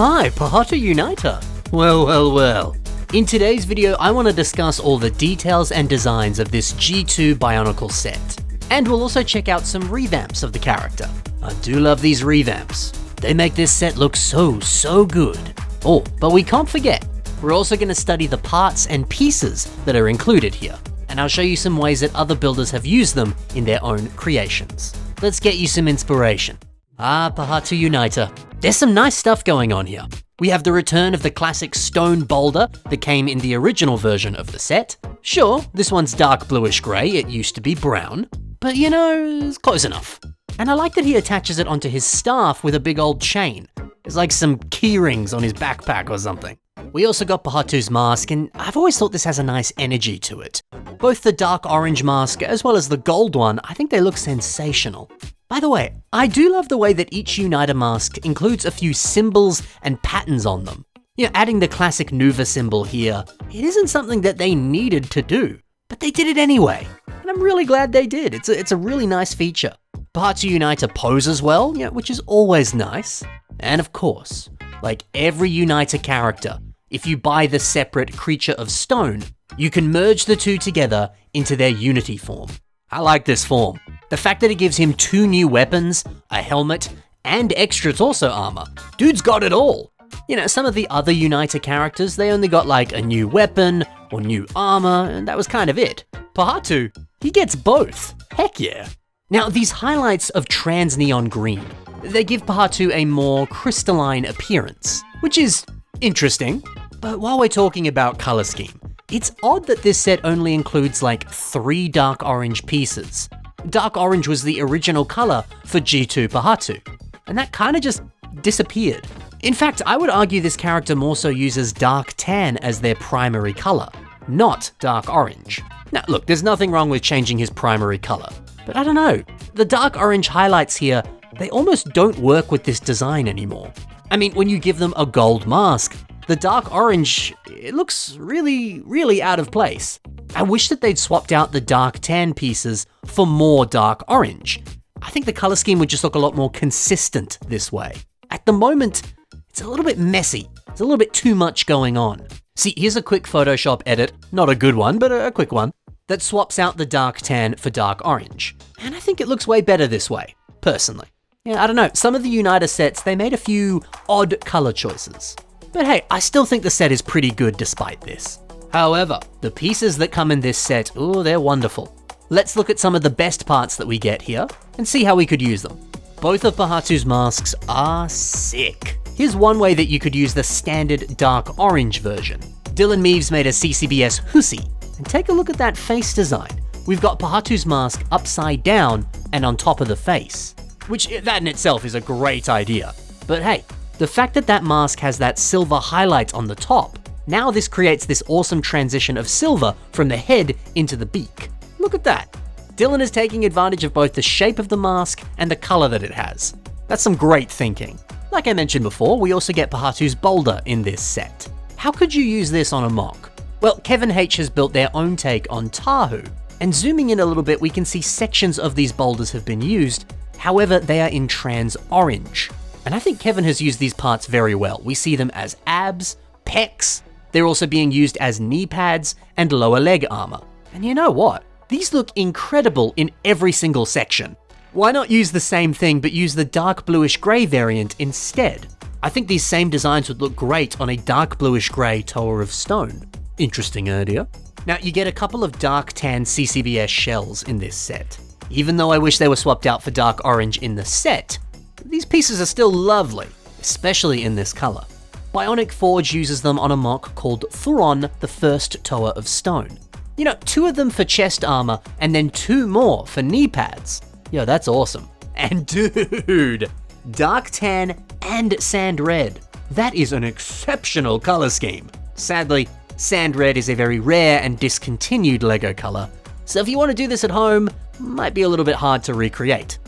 my, Pohatu Uniter! Well. In today's video, I want to discuss all the details and designs of this G2 Bionicle set. And we'll also check out some revamps of the character. I do love these revamps. They make this set look so good. Oh, but we can't forget, we're also going to study the parts and pieces that are included here. And I'll show you some ways that other builders have used them in their own creations. Let's get you some inspiration. Pohatu Uniter. There's some nice stuff going on here. We have the return of the classic stone boulder that came in the original version of the set. Sure, this one's dark bluish grey, it used to be brown, but you know, it's close enough. And I like that he attaches it onto his staff with a big old chain. There's like some key rings on his backpack or something. We also got Pohatu's mask, and I've always thought this has a nice energy to it. Both the dark orange mask as well as the gold one, I think they look sensational. By the way, I do love the way that each Uniter mask includes a few symbols and patterns on them. You know, adding the classic Nuva symbol here, it isn't something that they needed to do, but they did it anyway. And I'm really glad they did. It's a really nice feature. Pohatu Uniter poses well, which is always nice. And of course, like every Uniter character, if you buy the separate Creature of Stone, you can merge the two together into their Unity form. I like this form. The fact that it gives him 2 new weapons, a helmet, and extra torso armor. Dude's got it all. You know, some of the other Uniter characters, they only got like a new weapon or new armor, and that was kind of it. Pohatu, he gets both. Heck yeah. Now, these highlights of trans neon green, they give Pohatu a more crystalline appearance, which is interesting. But while we're talking about color scheme, it's odd that this set only includes like 3 dark orange pieces. Dark orange was the original color for G2 Pohatu, and that kind of just disappeared. In fact, I would argue this character more so uses dark tan as their primary color, not dark orange. Now look, there's nothing wrong with changing his primary color, but I don't know, the dark orange highlights here, they almost don't work with this design anymore. I mean, when you give them a gold mask, the dark orange, it looks really out of place. I wish that they'd swapped out the dark tan pieces for more dark orange. I think the color scheme would just look a lot more consistent this way. At the moment, it's a little bit messy. There's a little bit too much going on. See, here's a quick Photoshop edit, not a good one, but a quick one, that swaps out the dark tan for dark orange. And I think it looks way better this way, personally. Yeah, I don't know, some of the Uniter sets, they made a few odd color choices. But hey, I still think the set is pretty good despite this. However, the pieces that come in this set, they're wonderful. Let's look at some of the best parts that we get here and see how we could use them. Both of Pohatu's masks are sick. Here's one way that you could use the standard dark orange version. Dylan Meaves made a CCBS hoodie, and take a look at that face design. We've got Pohatu's mask upside down and on top of the face, which that in itself is a great idea. But hey, the fact that that mask has that silver highlight on the top, now this creates this awesome transition of silver from the head into the beak. Look at that. Dylan is taking advantage of both the shape of the mask and the color that it has. That's some great thinking. Like I mentioned before, we also get Pohatu's boulder in this set. How could you use this on a mock? Well, Kevin H has built their own take on Tahu, and zooming in a little bit, we can see sections of these boulders have been used. However, they are in trans orange. And I think Kevin has used these parts very well. We see them as abs, pecs. They're also being used as knee pads and lower leg armor. And you know what? These look incredible in every single section. Why not use the same thing but use the dark bluish grey variant instead? I think these same designs would look great on a dark bluish grey Tower of Stone. Interesting idea. Now you get a couple of dark tan CCBS shells in this set. Even though I wish they were swapped out for dark orange in the set, these pieces are still lovely, especially in this color. Bionic Forge uses them on a mock called Thuron, the First Tower of Stone. You know, 2 of them for chest armor and then 2 more for knee pads. Yo, that's awesome. And dude, dark tan and sand red. That is an exceptional color scheme. Sadly, sand red is a very rare and discontinued LEGO color. So if you want to do this at home, might be a little bit hard to recreate.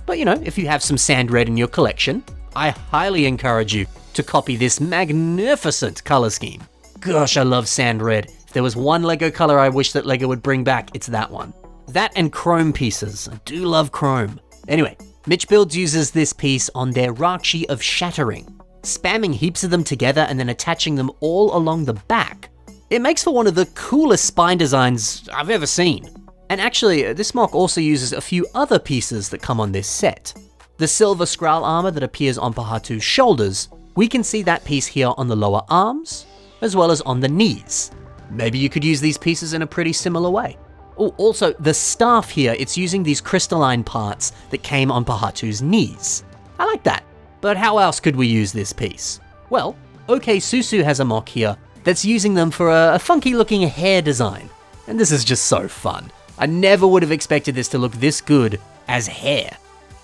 But you know, if you have some sand red in your collection, I highly encourage you to copy this magnificent color scheme. Gosh, I love sand red. If there was one LEGO color I wish that LEGO would bring back, it's that one. That and chrome pieces. I do love chrome. Anyway, Mitch Builds uses this piece on their Rakshi of Shattering. spamming heaps of them together and then attaching them all along the back. It makes for one of the coolest spine designs I've ever seen. And actually, this MOC also uses a few other pieces that come on this set. The silver Skrull armor that appears on Pohatu's shoulders, we can see that piece here on the lower arms, as well as on the knees. Maybe you could use these pieces in a pretty similar way. Oh, also, the staff here, it's using these crystalline parts that came on Pohatu's knees. I like that. But how else could we use this piece? Well, OK Susu has a MOC here that's using them for a funky looking hair design. And this is just so fun. I never would have expected this to look this good as hair.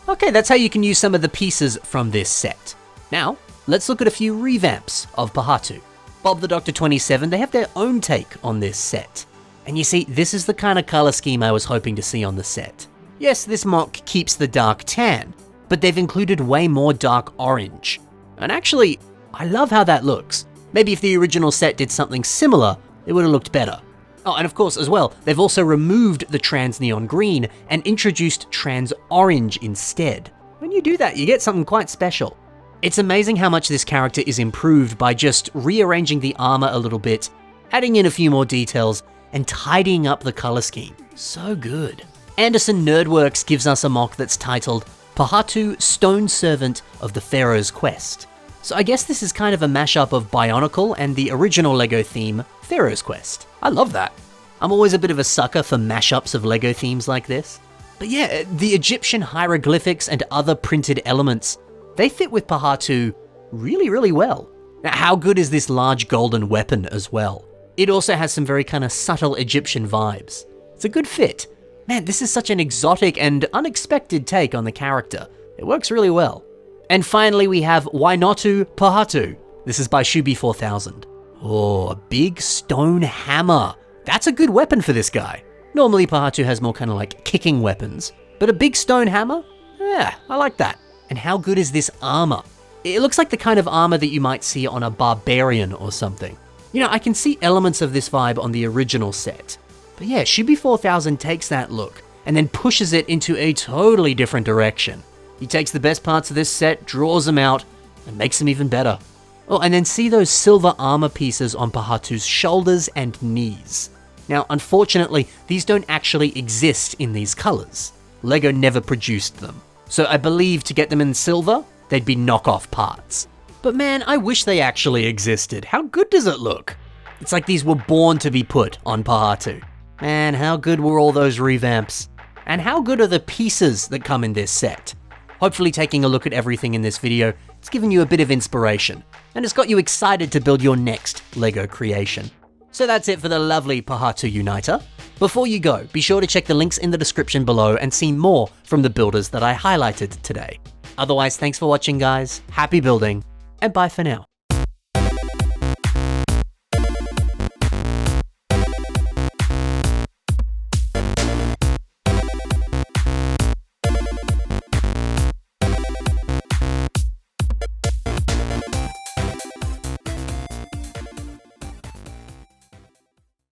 Okay, that's how you can use some of the pieces from this set. Now, let's look at a few revamps of Pohatu. Bob the Doctor 27, they have their own take on this set. And you see, this is the kind of color scheme I was hoping to see on the set. Yes, this MOC keeps the dark tan, but they've included way more dark orange. And actually, I love how that looks. Maybe if the original set did something similar, it would have looked better. Oh, and of course, as well, they've also removed the trans neon green and introduced trans orange instead. When you do that, you get something quite special. It's amazing how much this character is improved by just rearranging the armor a little bit, adding in a few more details, and tidying up the color scheme. So good. Anderson Nerdworks gives us a MOC that's titled Pohatu, Stone Servant of the Pharaoh's Quest. So I guess this is kind of a mashup of Bionicle and the original LEGO theme, Pharaoh's Quest. I love that. I'm always a bit of a sucker for mashups of LEGO themes like this. But yeah, the Egyptian hieroglyphics and other printed elements, they fit with Pohatu really, really well. Now, how good is this large golden weapon as well? It also has some very kind of subtle Egyptian vibes. It's a good fit. Man, this is such an exotic and unexpected take on the character. It works really well. And finally, we have Why Notu Pohatu. This is by Shubi 4000. Oh, a big stone hammer. That's a good weapon for this guy. Normally, Pohatu has more kind of like kicking weapons, but a big stone hammer? Yeah, I like that. And how good is this armor? It looks like the kind of armor that you might see on a barbarian or something. You know, I can see elements of this vibe on the original set. But yeah, Shubi 4000 takes that look and then pushes it into a totally different direction. He takes the best parts of this set, draws them out, and makes them even better. Oh, and then see those silver armor pieces on Pohatu's shoulders and knees. Now, unfortunately, these don't actually exist in these colors. LEGO never produced them. So I believe to get them in silver, they'd be knockoff parts. But man, I wish they actually existed. How good does it look? It's like these were born to be put on Pohatu. Man, how good were all those revamps? And how good are the pieces that come in this set? Hopefully taking a look at everything in this video, it's given you a bit of inspiration, and it's got you excited to build your next LEGO creation. So that's it for the lovely Pohatu Uniter. Before you go, be sure to check the links in the description below and see more from the builders that I highlighted today. Otherwise, thanks for watching guys, happy building, and bye for now.